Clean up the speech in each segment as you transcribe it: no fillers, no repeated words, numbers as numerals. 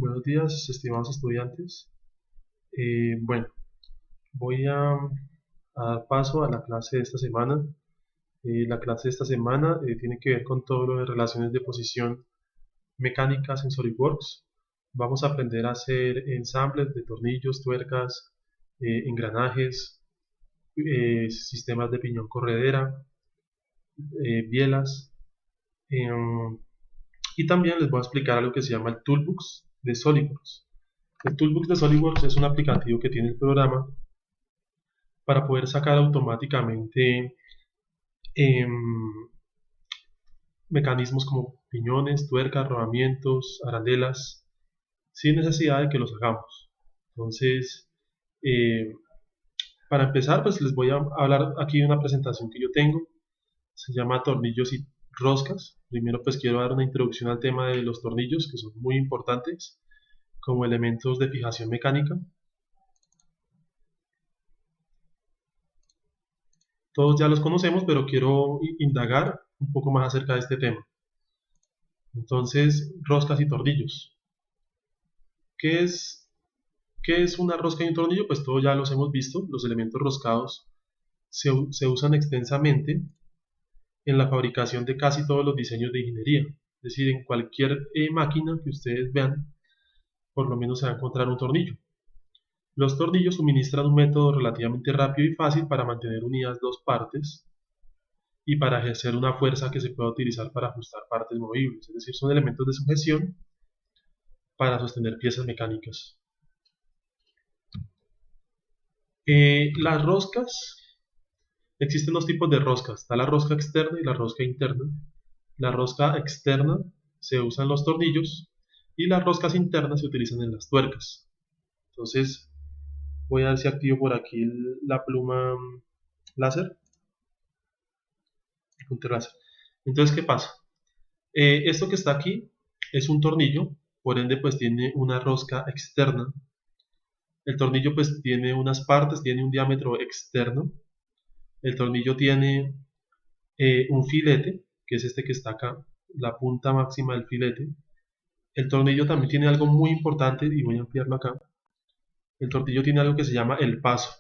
Buenos días, estimados estudiantes. Bueno, voy a dar paso a la clase de esta semana. La clase de esta semana tiene que ver con todo lo de relaciones de posición mecánicas en SolidWorks. Vamos a aprender a hacer ensambles de tornillos, tuercas, engranajes, sistemas de piñón corredera, bielas. em, y también les voy a explicar algo que se llama el Toolbox de SolidWorks. El Toolbox de SolidWorks es un aplicativo que tiene el programa para poder sacar automáticamente em, mecanismos como piñones, tuercas, rodamientos, arandelas, sin necesidad de que los hagamos. Entonces, eh, para empezar, pues les voy a hablar aquí de una presentación que yo tengo. Se llama tornillos y roscas. Primero, pues quiero dar una introducción al tema de los tornillos, que son muy importantes como elementos de fijación mecánica. Todos ya los conocemos, pero quiero indagar un poco más acerca de este tema. Entonces, roscas y tornillos. ¿Qué es, ¿Qué es una rosca y un tornillo? Pues todos ya los hemos visto. Los elementos roscados se usan extensamente en la fabricación de casi todos los diseños de ingeniería. Es decir, en cualquier máquina que ustedes vean, por lo menos se va a encontrar un tornillo. Los tornillos suministran un método relativamente rápido y fácil para mantener unidas dos partes y para ejercer una fuerza que se pueda utilizar para ajustar partes movibles. Es decir, son elementos de sujeción para sostener piezas mecánicas. Las roscas, existen dos tipos de roscas. Está la rosca externa y la rosca interna. La rosca externa se usa en los tornillos y las roscas internas se utilizan en las tuercas. Entonces, voy a ver si activo por aquí la pluma láser, el punter láser. Entonces, ¿qué pasa? Esto que está aquí es un tornillo, por ende pues tiene una rosca externa. El tornillo pues tiene unas partes, tiene un diámetro externo. El tornillo tiene un filete, que es este que está acá, la punta máxima del filete. El tornillo también tiene algo muy importante, y voy a ampliarlo acá. El tornillo tiene algo que se llama el paso.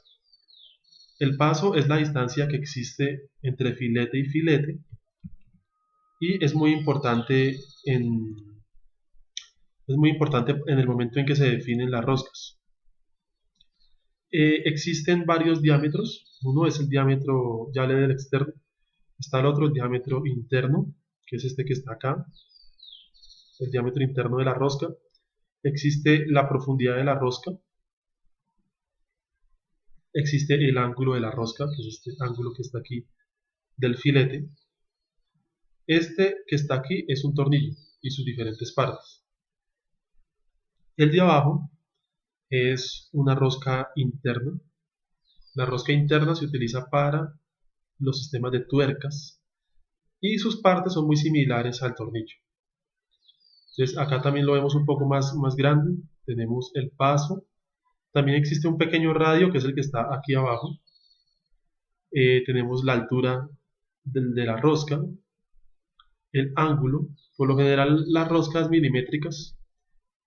El paso es la distancia que existe entre filete y filete, y es muy importante en el momento en que se definen las roscas. Existen varios diámetros. Uno es el diámetro, ya le del externo. Está el otro, el diámetro interno, que es este que está acá, el diámetro interno de la rosca. Existe la profundidad de la rosca. Existe el ángulo de la rosca, que es este ángulo que está aquí del filete. Este que está aquí es un tornillo y sus diferentes partes. El de abajo es una rosca interna. La rosca interna se utiliza para los sistemas de tuercas y sus partes son muy similares al tornillo. Entonces acá también lo vemos un poco más grande. Tenemos el paso. También existe un pequeño radio que es el que está aquí abajo. Tenemos la altura de la rosca, el ángulo. Por lo general las roscas milimétricas,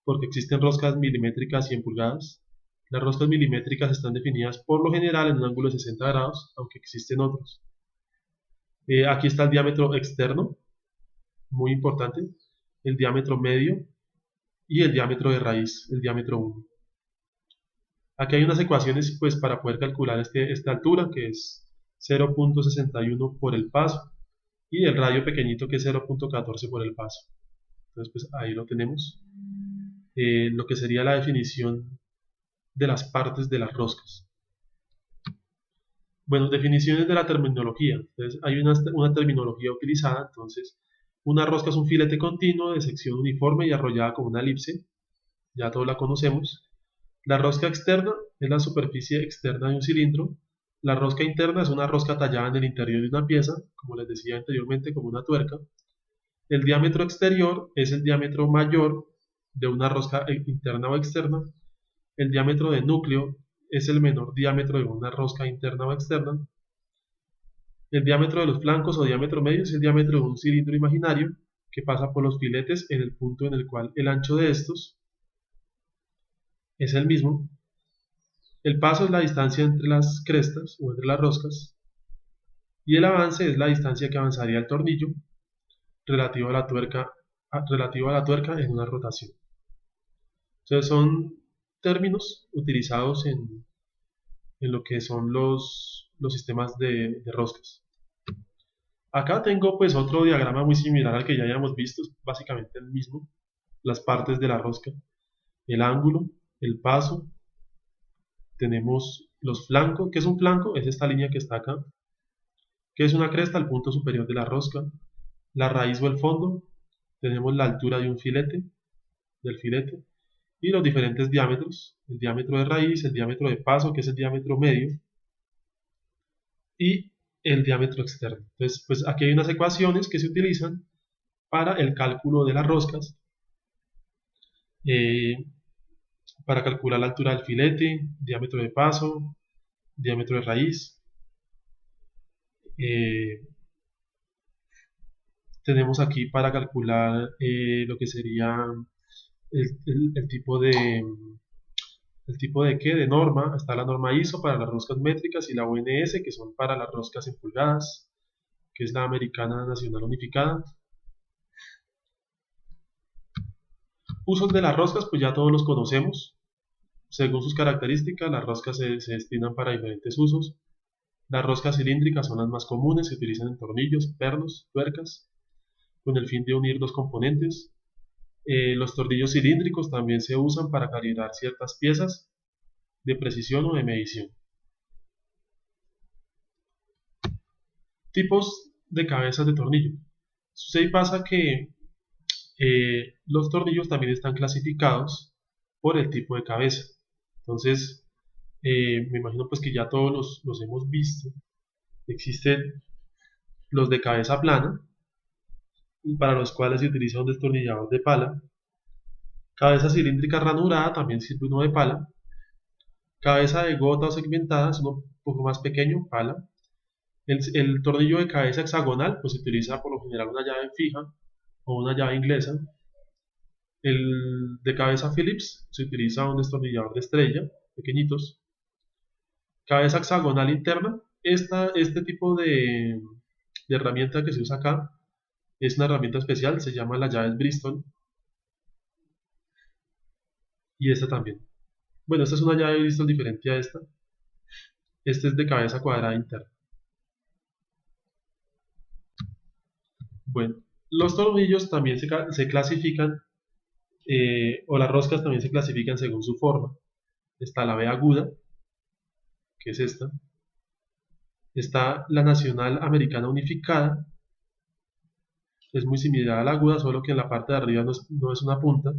porque existen roscas milimétricas y en pulgadas. Las roscas milimétricas están definidas por lo general en un ángulo de 60 grados, aunque existen otros. Aquí está el diámetro externo, muy importante, el diámetro medio y el diámetro de raíz, el diámetro 1. Aquí hay unas ecuaciones pues, para poder calcular esta altura, que es 0.61 por el paso, y el radio pequeñito, que es 0.14 por el paso. Entonces, pues ahí lo tenemos. Lo que sería la definición de las partes de las roscas. Bueno, definiciones de la terminología. Entonces, hay una terminología utilizada. Entonces, una rosca es un filete continuo de sección uniforme y arrollada con una elipse. Ya todos la conocemos. La rosca externa es la superficie externa de un cilindro. La rosca interna es una rosca tallada en el interior de una pieza, como les decía anteriormente, como una tuerca. El diámetro exterior es el diámetro mayor de una rosca interna o externa. El diámetro de núcleo es el menor diámetro de una rosca interna o externa. El diámetro de los flancos o diámetro medio es el diámetro de un cilindro imaginario que pasa por los filetes en el punto en el cual el ancho de estos es el mismo. El paso es la distancia entre las crestas o entre las roscas y el avance es la distancia que avanzaría el tornillo relativo a la tuerca, en una rotación. Entonces son términos utilizados en lo que son los sistemas de roscas. Acá tengo pues otro diagrama muy similar al que ya hayamos visto, es básicamente el mismo, las partes de la rosca, el ángulo, el paso, tenemos los flancos. ¿Qué es un flanco? Es esta línea que está acá, que es una cresta al punto superior de la rosca, la raíz o el fondo, tenemos la altura de un filete, del filete, y los diferentes diámetros, el diámetro de raíz, el diámetro de paso, que es el diámetro medio, y el diámetro externo. Entonces, pues aquí hay unas ecuaciones que se utilizan para el cálculo de las roscas, eh, para calcular la altura del filete, diámetro de paso, diámetro de raíz. Eh, tenemos aquí para calcular lo que sería el tipo de norma. Está la norma ISO para las roscas métricas y la ONS, que son para las roscas en pulgadas, que es la Americana Nacional Unificada. Usos de las roscas, pues ya todos los conocemos. Según sus características, las roscas se destinan para diferentes usos. Las roscas cilíndricas son las más comunes, se utilizan en tornillos, pernos, tuercas, con el fin de unir dos componentes. Los tornillos cilíndricos también se usan para calibrar ciertas piezas de precisión o de medición. Tipos de cabezas de tornillo. Sucede y pasa que los tornillos también están clasificados por el tipo de cabeza. Entonces, me imagino pues que ya todos los hemos visto. Existen los de cabeza plana, para los cuales se utiliza un destornillador de pala. Cabeza cilíndrica ranurada, también sirve uno de pala. Cabeza de gota o segmentada, es uno un poco más pequeño, pala. El tornillo de cabeza hexagonal, pues se utiliza por lo general una llave fija o una llave inglesa. El de cabeza Phillips se utiliza un destornillador de estrella, pequeñitos. Cabeza hexagonal interna, este tipo de herramienta que se usa acá es una herramienta especial, se llama las llaves Bristol. Y esta también. Bueno, esta es una llave Bristol diferente a esta. Este es de cabeza cuadrada interna. Bueno, los tornillos también se clasifican, o las roscas también se clasifican según su forma. Está la V aguda, que es esta. Está la Nacional Americana Unificada. Es muy similar a la aguda, solo que en la parte de arriba no es una punta,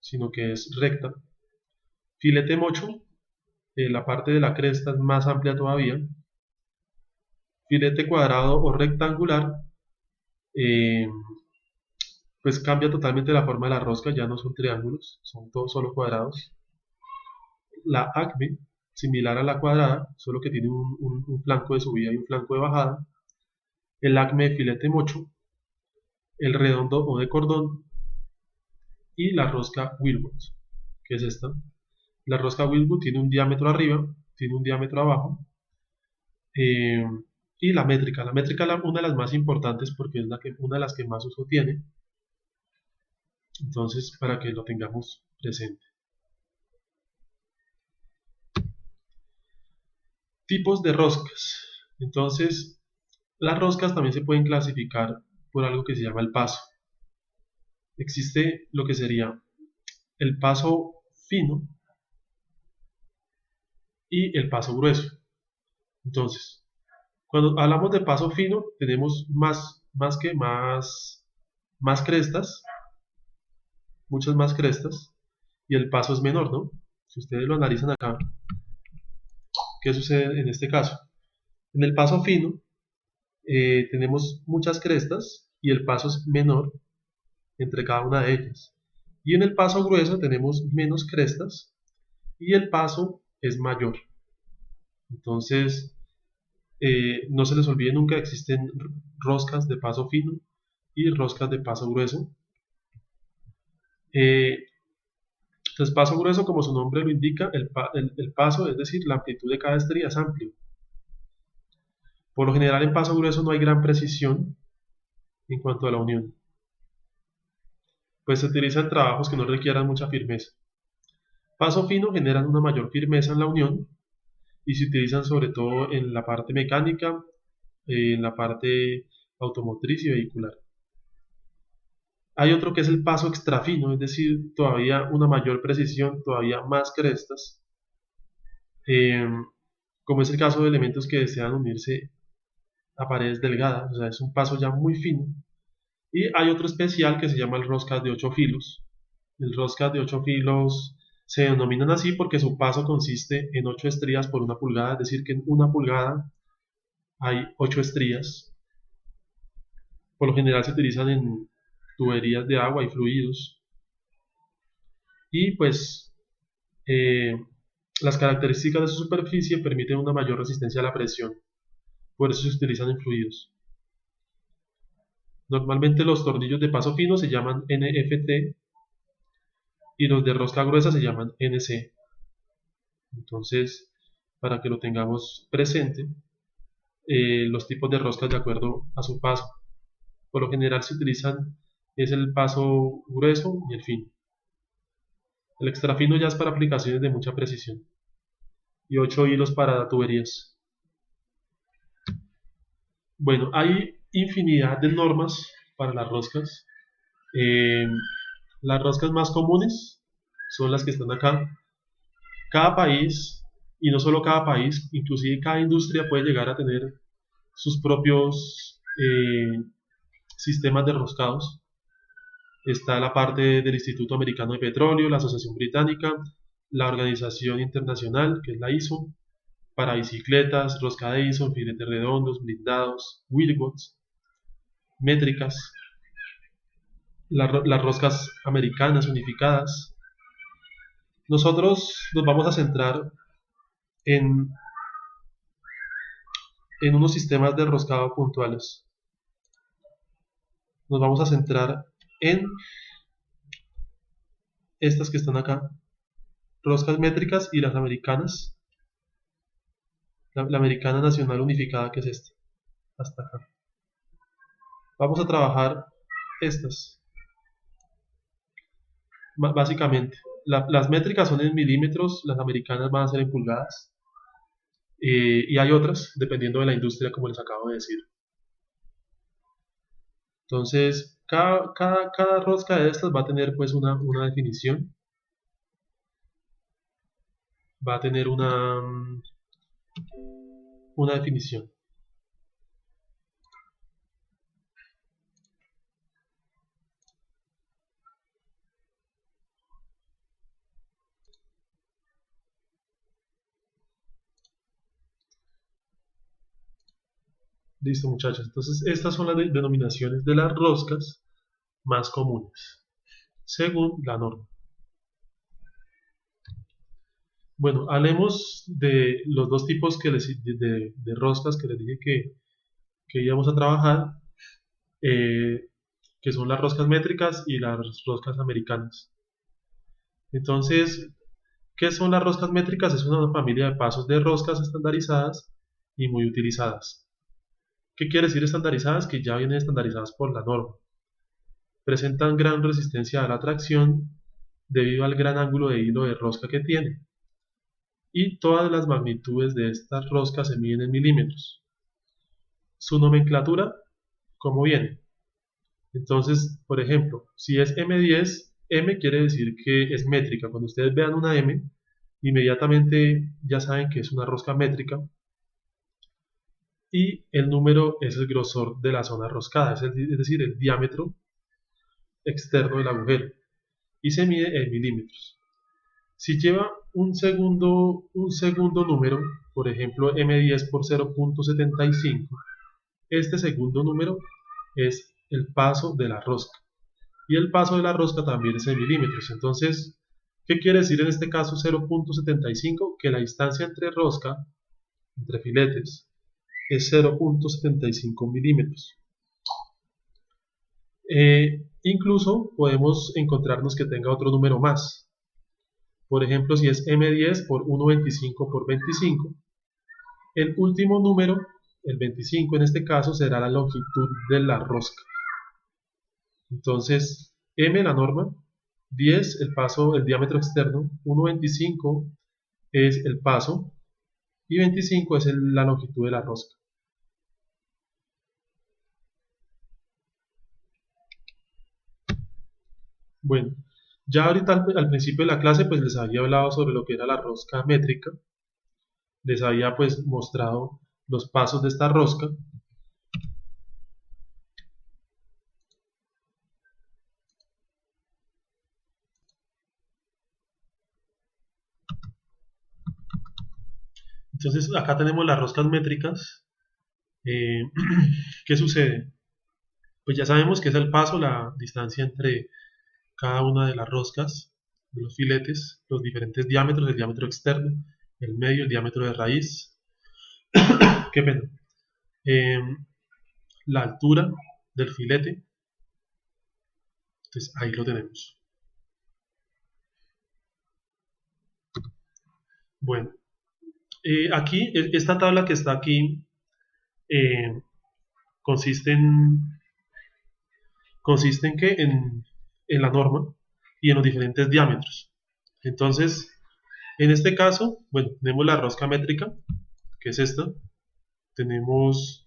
sino que es recta. Filete mocho, la parte de la cresta es más amplia todavía. Filete cuadrado o rectangular, eh, pues cambia totalmente la forma de la rosca, ya no son triángulos, son todos solo cuadrados. La acme, similar a la cuadrada, solo que tiene un flanco de subida y un flanco de bajada. El acme de filete mocho, el redondo o de cordón y la rosca Wilbur, que es esta. La rosca Wilbur tiene un diámetro arriba, tiene un diámetro abajo. eh, y la métrica. La métrica es una de las más importantes porque es una de las que más uso tiene. Entonces, para que lo tengamos presente. Tipos de roscas. Entonces, las roscas también se pueden clasificar por algo que se llama el paso. Existe lo que sería el paso fino y el paso grueso. Entonces, cuando hablamos de paso fino, tenemos más crestas, muchas más crestas, y el paso es menor, ¿no? Si ustedes lo analizan acá, ¿qué sucede en este caso? En el paso fino tenemos muchas crestas y el paso es menor entre cada una de ellas. Y en el paso grueso tenemos menos crestas y el paso es mayor. Entonces, no se les olvide nunca, existen roscas de paso fino y roscas de paso grueso. Entonces, paso grueso, como su nombre lo indica, el paso, es decir, la amplitud de cada estría es amplio. Por lo general, en paso grueso no hay gran precisión en cuanto a la unión, pues se utilizan trabajos que no requieran mucha firmeza. Paso fino generan una mayor firmeza en la unión y se utilizan sobre todo en la parte mecánica, en la parte automotriz y vehicular. Hay otro que es el paso extrafino, es decir, todavía una mayor precisión, todavía más crestas, eh, como es el caso de elementos que desean unirse a paredes delgadas, o sea, es un paso ya muy fino. Y hay otro especial que se llama el roscas de 8 filos. El roscas de 8 filos se denominan así porque su paso consiste en 8 estrías por 1 pulgada, es decir, que en 1 pulgada hay 8 estrías. Por lo general se utilizan en tuberías de agua y fluidos. Y pues eh, las características de su superficie permiten una mayor resistencia a la presión. Por eso se utilizan en fluidos. Normalmente los tornillos de paso fino se llaman NFT y los de rosca gruesa se llaman NC. Entonces, para que lo tengamos presente, los tipos de roscas de acuerdo a su paso. Por lo general se utilizan es el paso grueso y el fino. El extra fino ya es para aplicaciones de mucha precisión. Y 8 hilos para tuberías. Bueno, hay infinidad de normas para las roscas. Eh, las roscas más comunes son las que están acá. Cada país, y no solo cada país, inclusive cada industria puede llegar a tener sus propios sistemas de roscados. Está la parte del Instituto Americano de Petróleo, la Asociación Británica, la Organización Internacional, que es la ISO, para bicicletas, rosca de Edison, filetes redondos, blindados, Wilcox, métricas, las roscas americanas unificadas. Nosotros nos vamos a centrar en, en unos sistemas de roscado puntuales. Nos vamos a centrar en estas que están acá, roscas métricas y las americanas. La americana nacional unificada, que es esta, hasta acá. Vamos a trabajar estas, básicamente. Las métricas son en milímetros, las americanas van a ser en pulgadas, y hay otras, dependiendo de la industria, como les acabo de decir. Entonces, cada rosca de estas va a tener pues una definición, va a tener una definición. Listo, muchachos. Entonces, estas son las denominaciones de las roscas más comunes, según la norma. Bueno, hablemos de los dos tipos de roscas que les dije que íbamos a trabajar, eh, que son las roscas métricas y las roscas americanas. Entonces, ¿qué son las roscas métricas? Es una familia de pasos de roscas estandarizadas y muy utilizadas. ¿Qué quiere decir estandarizadas? Que ya vienen estandarizadas por la norma. Presentan gran resistencia a la tracción debido al gran ángulo de hilo de rosca que tiene. Y todas las magnitudes de estas roscas se miden en milímetros. Su nomenclatura, ¿cómo viene? Entonces, por ejemplo, si es M10, M quiere decir que es métrica. Cuando ustedes vean una M, inmediatamente ya saben que es una rosca métrica. Y el número es el grosor de la zona roscada, es decir, el diámetro externo del agujero. Y se mide en milímetros. Si lleva un segundo número, por ejemplo M10 por 0.75, este segundo número es el paso de la rosca. Y el paso de la rosca también es en milímetros. Entonces, ¿qué quiere decir en este caso 0.75? Que la distancia entre rosca, entre filetes, es 0.75 milímetros. Incluso podemos encontrarnos que tenga otro número más. Por ejemplo, si es M10 por 1,25 por 25, el último número, el 25 en este caso, será la longitud de la rosca. Entonces, M la norma, 10 el paso, el diámetro externo, 1,25 es el paso y 25 es la longitud de la rosca. Bueno, ya ahorita al principio de la clase pues les había hablado sobre lo que era la rosca métrica, les había pues mostrado los pasos de esta rosca. Entonces acá tenemos las roscas métricas. ¿Qué sucede? Pues ya sabemos que es el paso, la distancia entre cada una de las roscas, de los filetes, los diferentes diámetros, el diámetro externo, el medio, el diámetro de raíz, qué pena, eh, la altura del filete. Entonces ahí lo tenemos. Bueno, aquí, esta tabla que está aquí eh, consiste consiste en que en la norma y en los diferentes diámetros. Entonces, en este caso, bueno, tenemos la rosca métrica, que es esta. Tenemos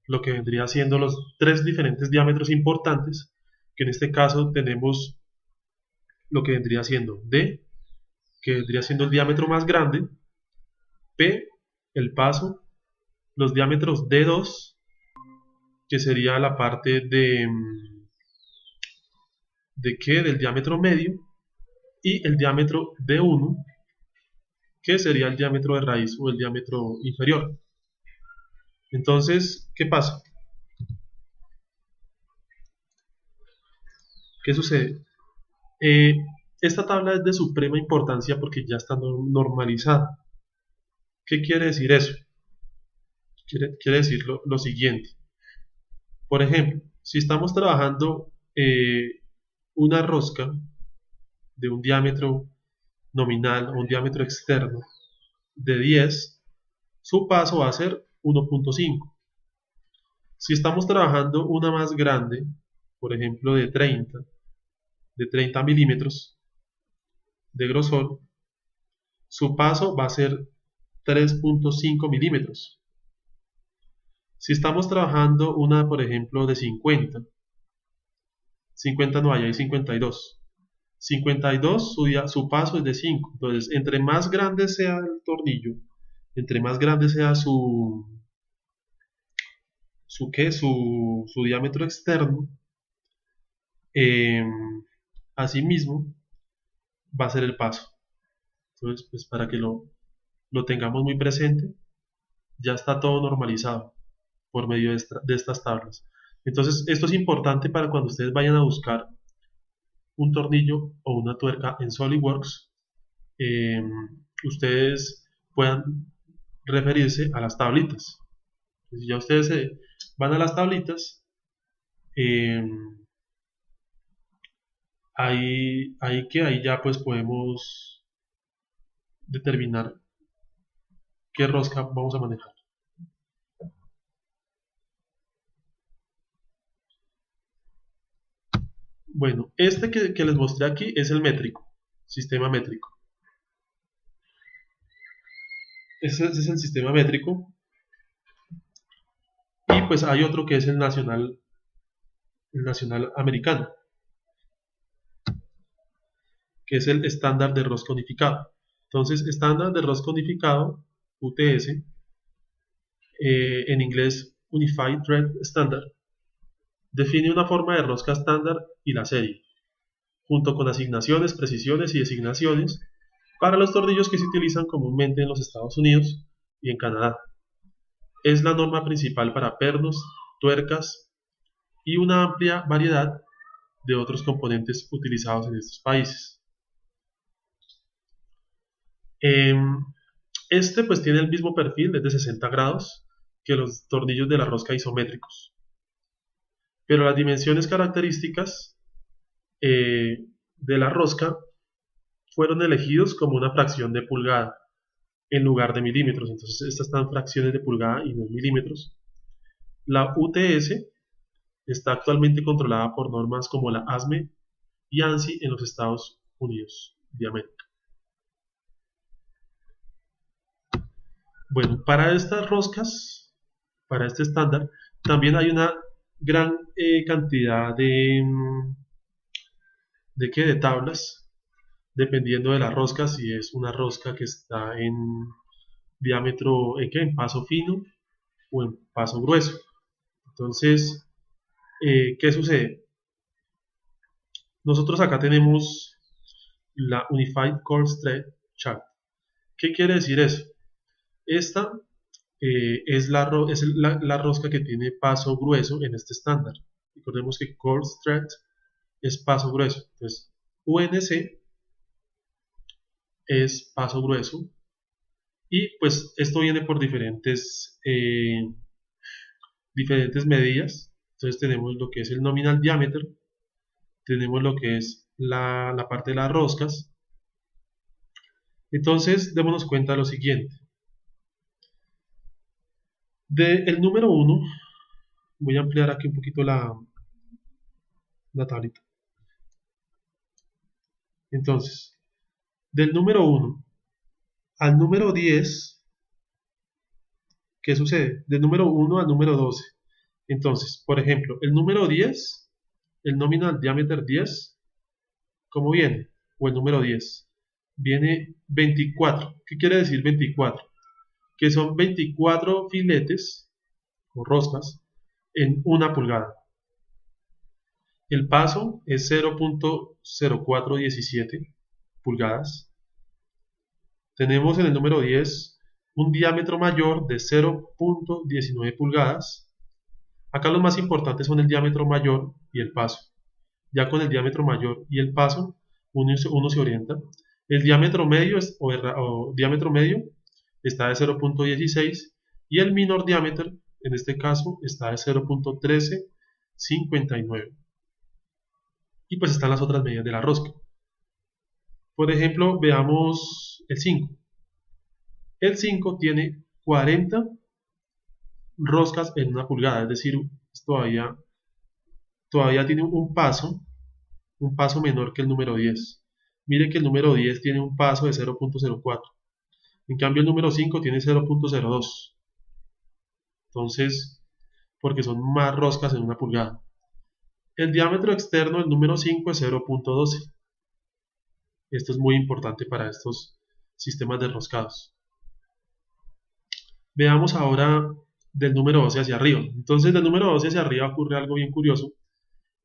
lo que vendría siendo los tres diferentes diámetros importantes, que en este caso tenemos lo que vendría siendo D, que vendría siendo el diámetro más grande, P, el paso, los diámetros D2, que sería la parte ¿de qué? Del diámetro medio, y el diámetro D1, que sería el diámetro de raíz o el diámetro inferior. Entonces, ¿qué pasa? ¿Qué sucede? Eh, esta tabla es de suprema importancia porque ya está normalizada. ¿Qué quiere decir eso? Quiere decir lo siguiente. Por ejemplo, si estamos trabajando una rosca de un diámetro nominal o un diámetro externo de 10, su paso va a ser 1,5. Si estamos trabajando una más grande, por ejemplo de 30 milímetros de grosor, su paso va a ser 3,5 milímetros. Si estamos trabajando una, por ejemplo, de 50 no hay, hay 52. 52, su paso es de 5. Entonces, entre más grande sea el tornillo, entre más grande sea su diámetro externo, eh, asimismo va a ser el paso. Entonces, pues para que lo tengamos muy presente, ya está todo normalizado por medio de estas tablas. Entonces, esto es importante para cuando ustedes vayan a buscar un tornillo o una tuerca en SolidWorks, eh, ustedes puedan referirse a las tablitas. Si ya ustedes van a las tablitas, eh, ahí ya pues podemos determinar qué rosca vamos a manejar. Bueno, este que les mostré aquí es el métrico, sistema métrico. Ese es el sistema métrico. Y pues hay otro que es el nacional americano, que es el estándar de rosca unificado. Entonces, estándar de rosca unificado, UTS, en inglés Unified Thread Standard, define una forma de rosca estándar y la serie, junto con asignaciones, precisiones y designaciones para los tornillos que se utilizan comúnmente en los Estados Unidos y en Canadá. Es la norma principal para pernos, tuercas y una amplia variedad de otros componentes utilizados en estos países. Este pues tiene el mismo perfil, es de 60 grados, que los tornillos de la rosca isométricos. Pero las dimensiones características de la rosca fueron elegidos como una fracción de pulgada en lugar de milímetros. Entonces estas están fracciones de pulgada y no en milímetros. La UTS está actualmente controlada por normas como la ASME y ANSI en los Estados Unidos de América. Bueno, para estas roscas, para este estándar, también hay una gran cantidad de tablas, dependiendo de la rosca, si es una rosca que está en diámetro, en paso fino o en paso grueso. Entonces, ¿qué sucede? Nosotros acá tenemos la Unified Core Thread Chart. ¿Qué quiere decir eso? Esta es la rosca que tiene paso grueso en este estándar. Recordemos que Core Thread es paso grueso. Entonces, UNC es paso grueso. Y pues esto viene por diferentes medidas. Entonces tenemos lo que es el nominal diameter, tenemos lo que es la parte de las roscas. Entonces démonos cuenta de lo siguiente. Del número 1, voy a ampliar aquí un poquito la tablita. Entonces, del número 1 al número 10, ¿qué sucede? Del número 1 al número 12. Entonces, por ejemplo, el número 10, el nominal diameter 10, ¿cómo viene? O el número 10. Viene 24. ¿Qué quiere decir 24? Que son 24 filetes o roscas en 1 pulgada. El paso es 0.0417 pulgadas. Tenemos en el número 10 un diámetro mayor de 0.19 pulgadas. Acá los más importantes son el diámetro mayor y el paso. Ya con el diámetro mayor y el paso, uno se orienta. El diámetro medio diámetro medio está de 0.16 y el menor diámetro, en este caso, está de 0.1359. Y pues están las otras medidas de la rosca. Por ejemplo, veamos el 5. El 5 tiene 40 roscas en 1 pulgada, es decir, todavía tiene un paso menor que el número 10. Mire que el número 10 tiene un paso de 0.04. En cambio el número 5 tiene 0.02. Entonces, porque son más roscas en 1 pulgada. El diámetro externo del número 5 es 0.12. Esto es muy importante para estos sistemas de roscados. Veamos ahora del número 12 hacia arriba. Entonces, del número 12 hacia arriba ocurre algo bien curioso.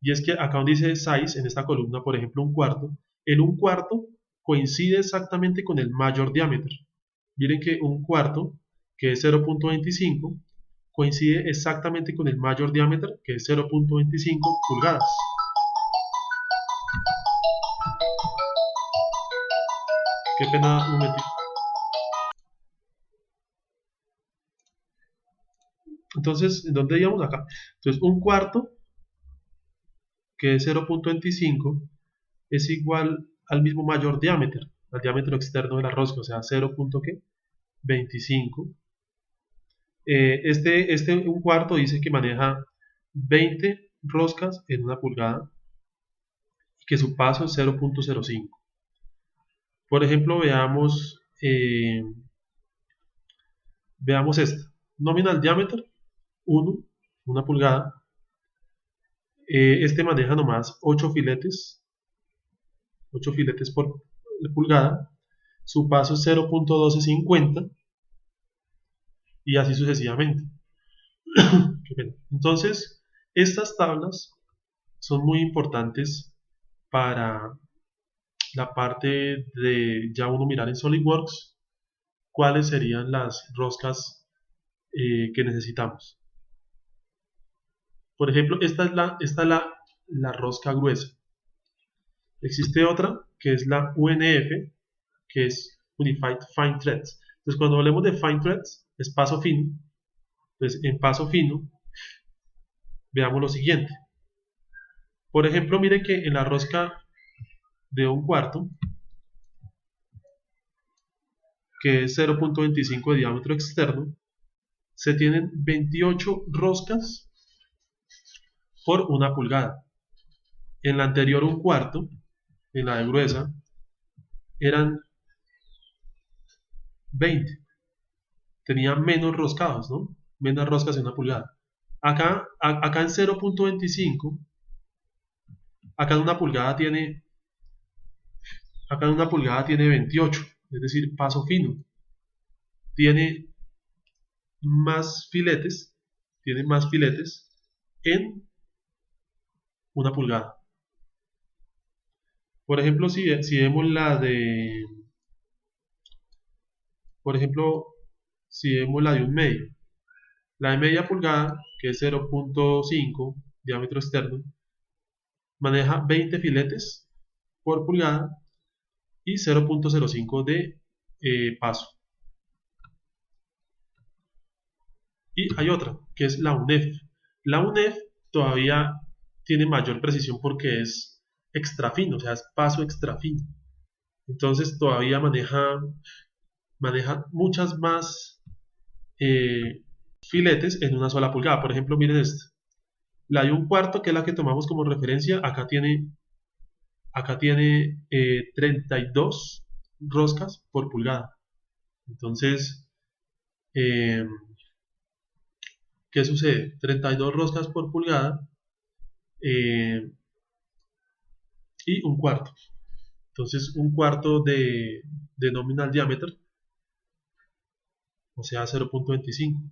Y es que acá donde dice size, en esta columna, por ejemplo, un cuarto, el un cuarto coincide exactamente con el mayor diámetro. Miren que un cuarto, que es 0.25, coincide exactamente con el mayor diámetro, que es 0.25 pulgadas. Qué pena, un momentito. Entonces, ¿en dónde íbamos acá? Entonces, un cuarto, que es 0.25, es igual al mismo mayor diámetro, al diámetro externo de la rosca, o sea, 0.25. Un cuarto dice que maneja 20 roscas en 1 pulgada y que su paso es 0.05. Por ejemplo, veamos esta. Nominal diámetro 1, 1 pulgada. Este maneja nomás 8 filetes por pulgada. Su paso es 0.1250 y así sucesivamente. Entonces, estas tablas son muy importantes para la parte de ya uno mirar en SolidWorks cuáles serían las roscas que necesitamos. Por ejemplo, esta es la rosca gruesa. Existe otra que es la UNF, que es Unified Fine Threads. Entonces, cuando hablemos de Fine Threads, es paso fino. Entonces, en paso fino, veamos lo siguiente. Por ejemplo, miren que en la rosca de un cuarto, que es 0.25 de diámetro externo, se tienen 28 roscas por 1 pulgada. En la anterior un cuarto, en la de gruesa, eran 20. Tenía menos roscados, ¿no? Menos roscas en 1 pulgada. Acá en 0.25, acá en 1 pulgada tiene, acá en 1 pulgada tiene 28, es decir, paso fino. Tiene más filetes, en 1 pulgada. Por ejemplo, si vemos por ejemplo, si vemos la de un medio, la de media pulgada, que es 0.5 diámetro externo, maneja 20 filetes por pulgada y 0.05 de paso. Y hay otra, que es la UNEF. La UNEF todavía tiene mayor precisión porque es extra fino, o sea, es paso extra fino. Entonces todavía maneja muchas más filetes en 1 sola pulgada. Por ejemplo, miren esta. La de un cuarto, que es la que tomamos como referencia, acá tiene 32 roscas por pulgada. Entonces, eh, ¿qué sucede? 32 roscas por pulgada eh, y un cuarto. Entonces, un cuarto de nominal diámetro, o sea, 0.25.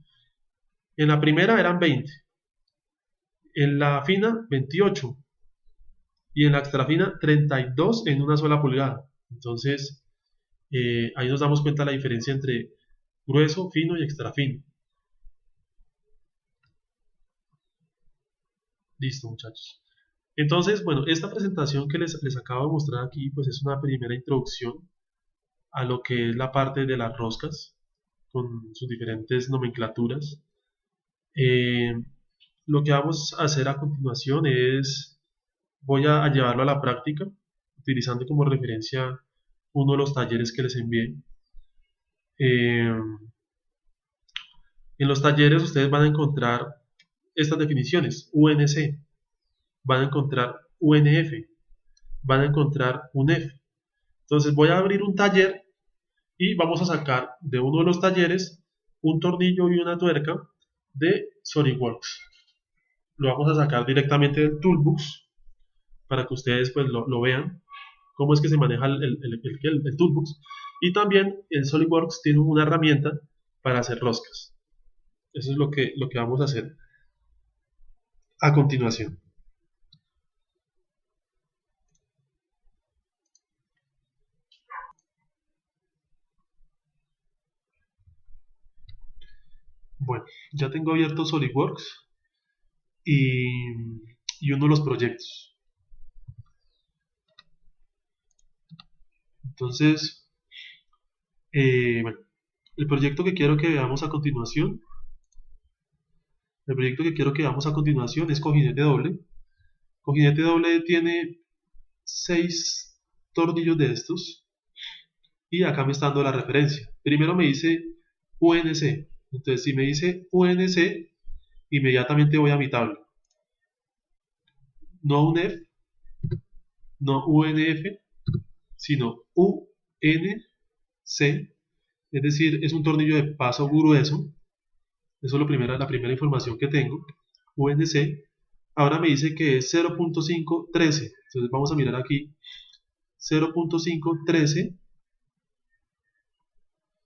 En la primera eran 20, en la fina 28 y en la extra fina 32 en 1 sola pulgada. Entonces, ahí nos damos cuenta de la diferencia entre grueso, fino y extra fino. Listo, muchachos. Entonces, bueno, esta presentación que les acabo de mostrar aquí, pues es una primera introducción a lo que es la parte de las roscas, con sus diferentes nomenclaturas. Eh, lo que vamos a hacer a continuación es, voy a llevarlo a la práctica, utilizando como referencia uno de los talleres que les envié. Eh, en los talleres ustedes van a encontrar estas definiciones: UNC, van a encontrar UNF, van a encontrar UNEF. Entonces voy a abrir un taller y vamos a sacar de uno de los talleres un tornillo y una tuerca de SolidWorks. Lo vamos a sacar directamente del Toolbox para que ustedes pues lo vean, cómo es que se maneja el Toolbox. Y también el SolidWorks tiene una herramienta para hacer roscas. Eso es lo que vamos a hacer a continuación. Bueno, ya tengo abierto SolidWorks y, y uno de los proyectos. Entonces, bueno, el proyecto que quiero que veamos a continuación, es cojinete doble. Cojinete doble tiene 6 tornillos de estos y acá me está dando la referencia. Primero me dice UNC. Entonces, si me dice UNC, inmediatamente voy a mi tabla. No UNEF, no UNF, sino UNC, es decir, es un tornillo de paso grueso. Eso es la primera información que tengo. UNC. Ahora me dice que es 0.513. Entonces vamos a mirar aquí. 0.513.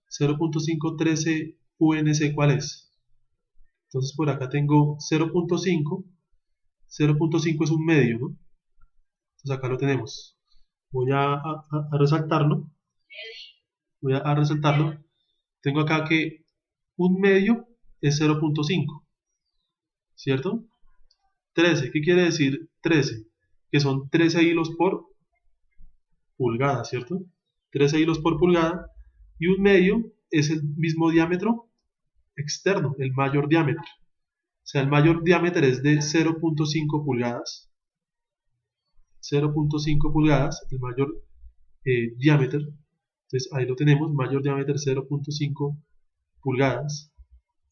0.513 UNC, ¿cuál es? Entonces por acá tengo 0.5. 0.5 es un medio, ¿no? Entonces acá lo tenemos. Voy a resaltarlo. Tengo acá que un medio es 0.5, ¿cierto? 13, ¿qué quiere decir 13? Que son 13 hilos por pulgada, ¿cierto? 13 hilos por pulgada. Y un medio es el mismo diámetro externo, el mayor diámetro. O sea, el mayor diámetro es de 0.5 pulgadas. 0.5 pulgadas, el mayor diámetro. Entonces Entonces ahí lo tenemos, mayor diámetro 0.5 pulgadas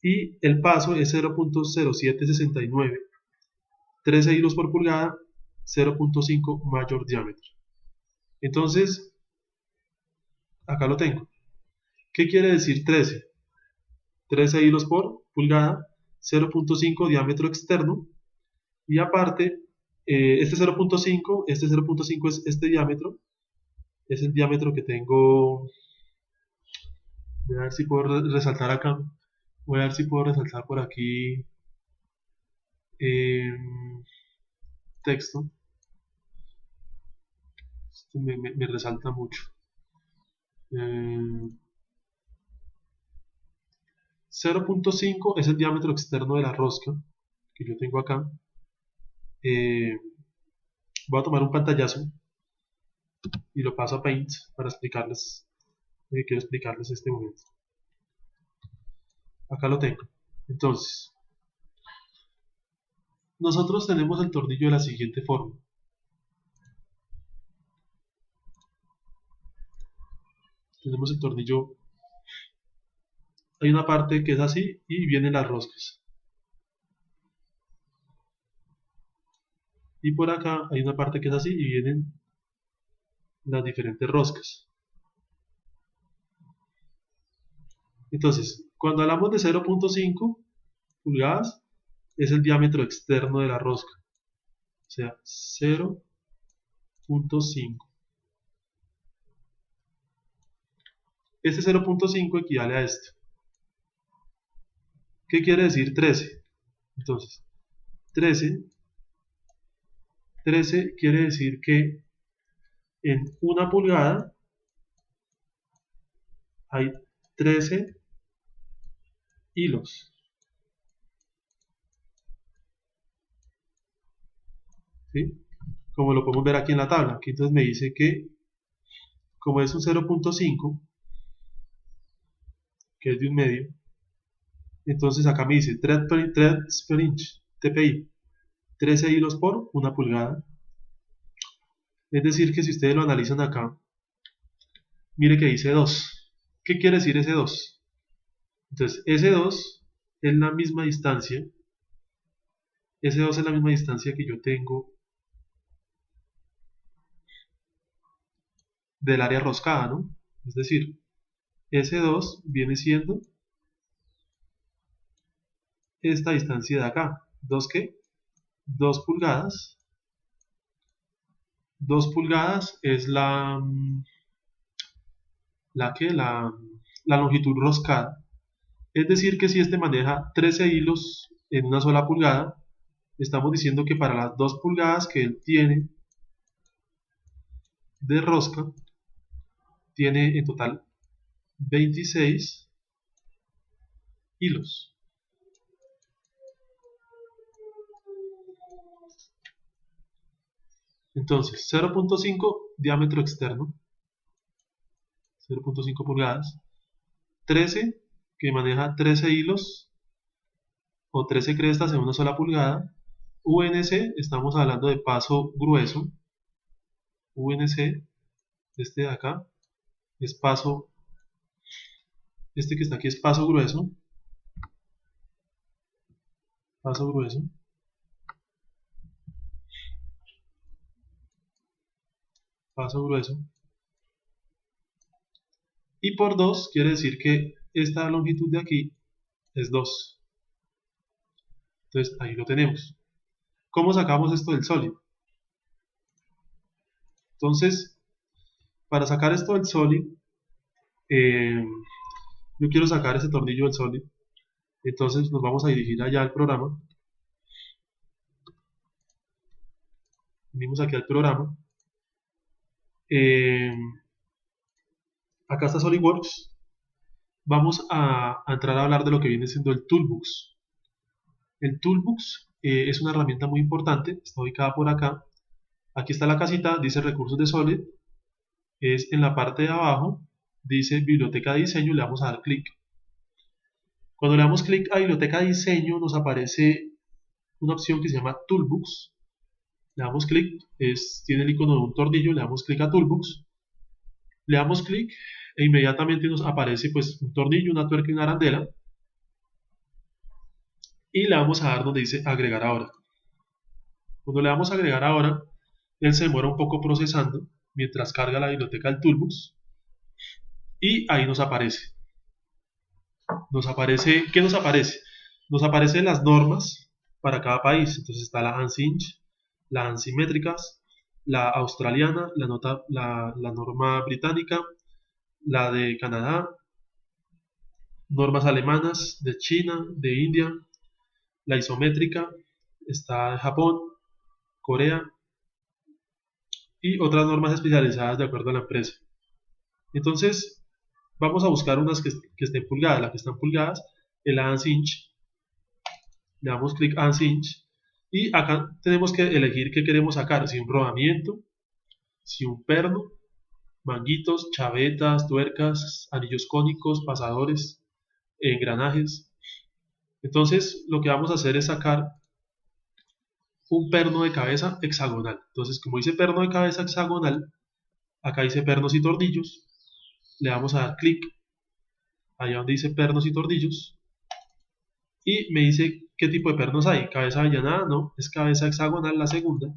y el paso es 0.0769, 13 hilos por pulgada, 0.5 mayor diámetro. Entonces, acá lo tengo. ¿Qué quiere decir 13? 13 hilos por pulgada, 0.5 diámetro externo y aparte, este 0.5 es este diámetro, es el diámetro que tengo. Voy a ver si puedo resaltar acá. Voy a ver si puedo resaltar por aquí texto. Este me resalta mucho. 0.5 es el diámetro externo de la rosca que yo tengo acá. Voy a tomar un pantallazo y lo paso a Paint para explicarles lo que quiero explicarles en este momento. Acá lo tengo. Entonces, nosotros tenemos el tornillo de la siguiente forma. Tenemos el tornillo, hay una parte que es así y vienen las roscas. Y por acá hay una parte que es así y vienen las diferentes roscas. Entonces, cuando hablamos de 0.5 pulgadas, es el diámetro externo de la rosca. O sea, 0.5. Este 0.5 equivale a esto. ¿Qué quiere decir 13? Entonces, 13 quiere decir que en una pulgada hay 13 hilos. ¿Sí? Como lo podemos ver aquí en la tabla. Aquí entonces me dice que, como es un 0.5, que es de un medio, entonces acá me dice threads per inch, TPI, 13 hilos por una pulgada. Es decir, que si ustedes lo analizan acá, mire que dice 2. ¿Qué quiere decir ese 2? Entonces, ese 2 es la misma distancia. Ese 2 es la misma distancia que yo tengo del área roscada, ¿no? Es decir, ese 2 viene siendo esta distancia de acá. ¿2 qué? 2 pulgadas. 2 pulgadas es la longitud roscada. Es decir, que si este maneja 13 hilos en una sola pulgada, estamos diciendo que para las 2 pulgadas que él tiene de rosca, tiene en total 26 hilos. Entonces, 0.5 diámetro externo, 0.5 pulgadas, 13 que maneja 13 hilos o 13 crestas en una sola pulgada, UNC, estamos hablando de paso grueso, UNC, este de acá, es paso, este que está aquí es paso grueso, paso grueso, paso grueso, y por 2 quiere decir que esta longitud de aquí es 2. Entonces ahí lo tenemos. ¿Cómo sacamos esto del sólido? Entonces, para sacar esto del sólido, yo quiero sacar ese tornillo del sólido. Entonces nos vamos a dirigir allá al programa. Venimos aquí al programa. Acá está SolidWorks. Vamos a entrar a hablar de lo que viene siendo el Toolbox. El Toolbox es una herramienta muy importante. Está ubicada por acá. Aquí está la casita, dice recursos de Solid. Es en la parte de abajo. Dice biblioteca de diseño. Le vamos a dar clic. Cuando le damos clic a biblioteca de diseño nos aparece una opción que se llama Toolbox. Le damos clic, tiene el icono de un tornillo, le damos clic a Toolbox, le damos clic e inmediatamente nos aparece pues un tornillo, una tuerca y una arandela, y le vamos a dar donde dice agregar ahora. Cuando le damos a agregar ahora, él se demora un poco procesando mientras carga la biblioteca del Toolbox, y ahí nos aparece. ¿Qué nos aparece? Nos aparecen las normas para cada país. Entonces está la ANSI, la ANSI métricas, la australiana, la norma británica, la de Canadá, normas alemanas, de China, de India, la isométrica, está de Japón, Corea y otras normas especializadas de acuerdo a la empresa. Entonces, vamos a buscar unas que estén pulgadas. Las que están pulgadas, el ANSI, le damos clic a ANSI y acá tenemos que elegir qué queremos sacar, si un rodamiento, si un perno, manguitos, chavetas, tuercas, anillos cónicos, pasadores, engranajes. Entonces, lo que vamos a hacer es sacar un perno de cabeza hexagonal. Entonces, como dice perno de cabeza hexagonal, acá dice pernos y tornillos. Le vamos a dar clic allá donde dice pernos y tornillos. Y me dice qué tipo de pernos hay. Cabeza avellanada, no, es cabeza hexagonal la segunda.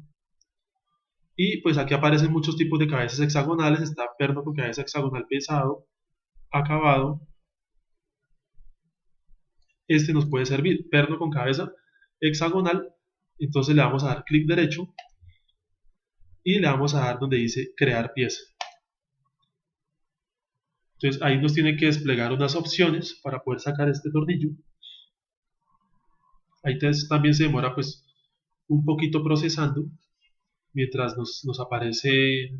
Y pues aquí aparecen muchos tipos de cabezas hexagonales. Está perno con cabeza hexagonal pesado, acabado. Este nos puede servir. Perno con cabeza hexagonal. Entonces le vamos a dar clic derecho y le vamos a dar donde dice crear pieza. Entonces ahí nos tiene que desplegar unas opciones para poder sacar este tornillo. Ahí también se demora pues un poquito procesando mientras nos aparece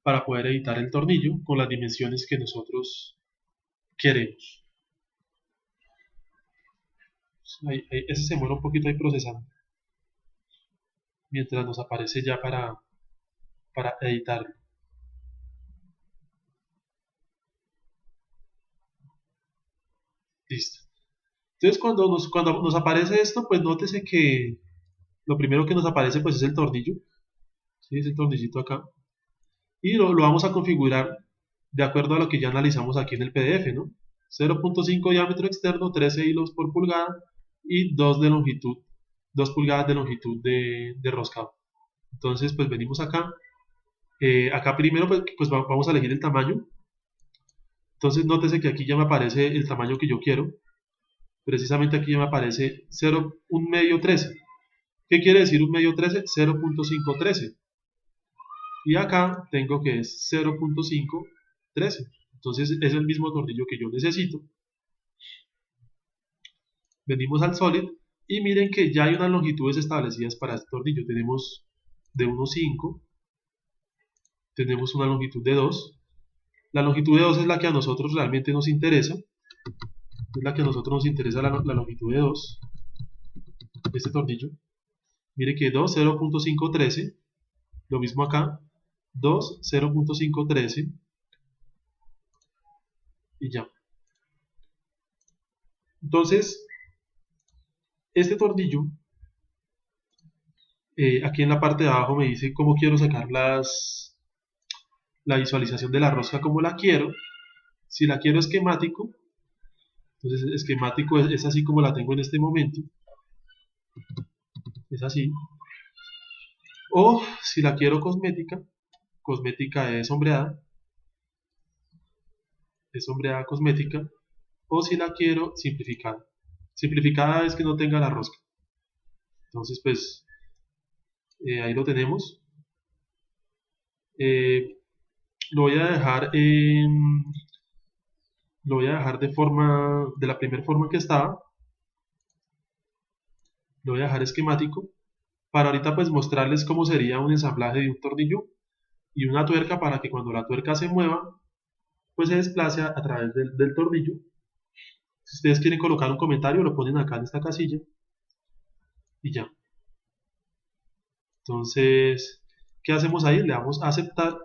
para poder editar el tornillo con las dimensiones que nosotros queremos. Ese se demora un poquito ahí procesando mientras nos aparece ya para editarlo. Listo. Entonces cuando nos aparece esto, pues nótese que lo primero que nos aparece pues es el tornillo. ¿Sí? Es el tornillito acá. Y lo vamos a configurar de acuerdo a lo que ya analizamos aquí en el PDF, ¿no? 0.5 diámetro externo, 13 hilos por pulgada y 2 de longitud, 2 pulgadas de longitud de roscado. Entonces, pues venimos acá. Acá primero, pues vamos a elegir el tamaño. Entonces, nótese que aquí ya me aparece el tamaño que yo quiero. Precisamente aquí ya me aparece 0, un medio 13. ¿Qué quiere decir un medio 13? 0.513. Y acá tengo que es 0.513. Entonces es el mismo tornillo que yo necesito. Venimos al Solid y miren que ya hay unas longitudes establecidas para este tornillo. Tenemos de 1.5, tenemos una longitud de 2. La longitud de 2 es la que a nosotros realmente nos interesa. Es la que a nosotros nos interesa la longitud de 2. Este tornillo. Mire que 2, 0.513. Lo mismo acá. 2, 0.513. Y ya. Entonces, este tornillo, aquí en la parte de abajo me dice cómo quiero sacar la visualización de la rosca, como la quiero. Si la quiero esquemático, entonces esquemático es así como la tengo en este momento. Es así. O si la quiero cosmética, cosmética es sombreada cosmética. O si la quiero simplificada. Simplificada es que no tenga la rosca. Entonces, pues, ahí lo tenemos. Eh, lo voy a dejar de la primera forma que estaba. Lo voy a dejar esquemático para ahorita pues mostrarles cómo sería un ensamblaje de un tornillo y una tuerca para que cuando la tuerca se mueva pues se desplace a través del tornillo. Si ustedes quieren colocar un comentario lo ponen acá en esta casilla y ya. Entonces, ¿qué hacemos ahí? Le damos a aceptar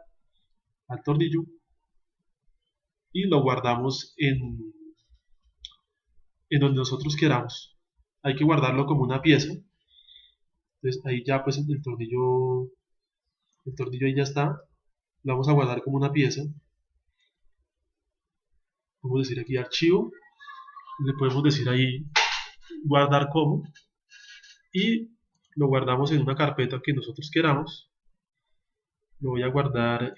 al tornillo y lo guardamos en donde nosotros queramos. Hay que guardarlo como una pieza. Entonces ahí ya pues el tornillo ahí ya está. Lo vamos a guardar como una pieza. podemos decir aquí archivo, le podemos decir ahí guardar como, y lo guardamos en una carpeta que nosotros queramos. Lo voy a guardar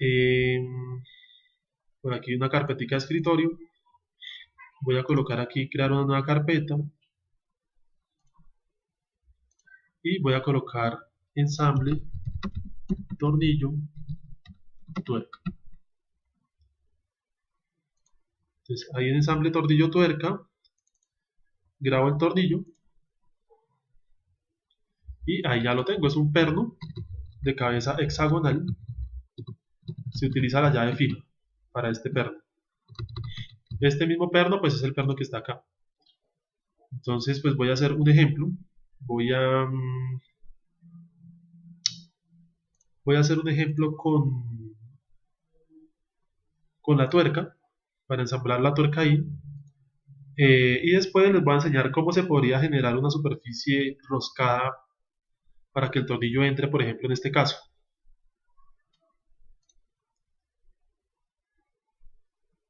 por aquí una carpetica de escritorio. Voy a colocar aquí crear una nueva carpeta y voy a colocar ensamble tornillo tuerca. Entonces ahí en ensamble tornillo tuerca grabo el tornillo y ahí ya lo tengo. Es un perno de cabeza hexagonal. Se utiliza la llave fija para este perno. Este mismo perno pues es el perno que está acá. Entonces pues voy a hacer un ejemplo. Voy a hacer un ejemplo con la tuerca, para ensamblar la tuerca ahí. Y después les voy a enseñar cómo se podría generar una superficie roscada para que el tornillo entre, por ejemplo, en este caso.